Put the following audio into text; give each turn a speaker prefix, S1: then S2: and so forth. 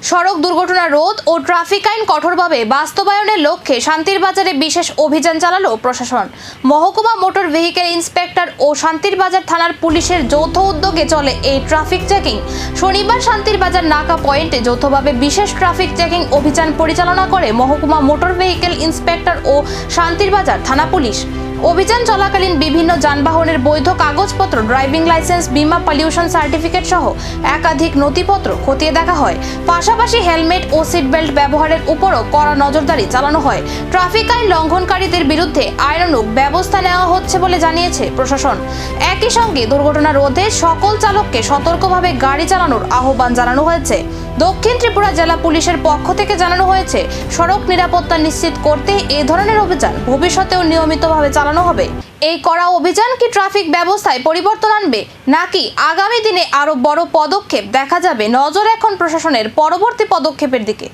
S1: সড়ক দুর্ঘটনা রোধ ও ট্রাফিক আইন কঠোরভাবে বাস্তবায়নের লক্ষ্যে শান্তির বাজারে বিশেষ অভিযান চালালো প্রশাসন। মহকুমা মোটর ভেহিকেল ইন্সপেক্টর ও শান্তির বাজার থানার পুলিশের যৌথ উদ্যোগে চলে এই ট্রাফিক চেকিং। শনিবার শান্তির বাজার নাকা পয়েন্টে যৌথভাবে বিশেষ ট্রাফিক চেকিং অভিযান পরিচালনা করে মহকুমা মোটর ভেহিকেল ইন্সপেক্টর ও শান্তির বাজার থানা পুলিশ। অভিযান চলাকালীন বিভিন্ন যানবাহনের বৈধ কাগজপত্র, ড্রাইভিং লাইসেন্স, বীমা, পলিউশন সার্টিফিকেট সহ একাধিক নথিপত্র খতিয়ে দেখা হয়। পাশাপাশি হেলমেট ও সিট বেল্ট ব্যবহারের উপরও কড়া নজরদারি চালানো হয়। ট্রাফিক আইন লঙ্ঘনকারীদের বিরুদ্ধে আইনানুগ ব্যবস্থা নেওয়া হচ্ছে বলে জানিয়েছে প্রশাসন। একই সঙ্গে দুর্ঘটনা রোধে সকল চালককে সতর্কভাবে গাড়ি চালানোর আহ্বান জানানো হয়েছে। দক্ষিণ ত্রিপুরা জেলা পুলিশের পক্ষ থেকে জানানো হয়েছে, সড়ক নিরাপত্তা নিশ্চিত করতে এই ধরনের অভিযান ভবিষ্যতেও নিয়মিতভাবে চালানো হবে। এই কড়া অভিযান কি ট্রাফিক ব্যবস্থায় পরিবর্তন আনবে, নাকি আগামী দিনে আরো বড় পদক্ষেপ দেখা যাবে? নজর এখন প্রশাসনের পরবর্তী পদক্ষেপের দিকে।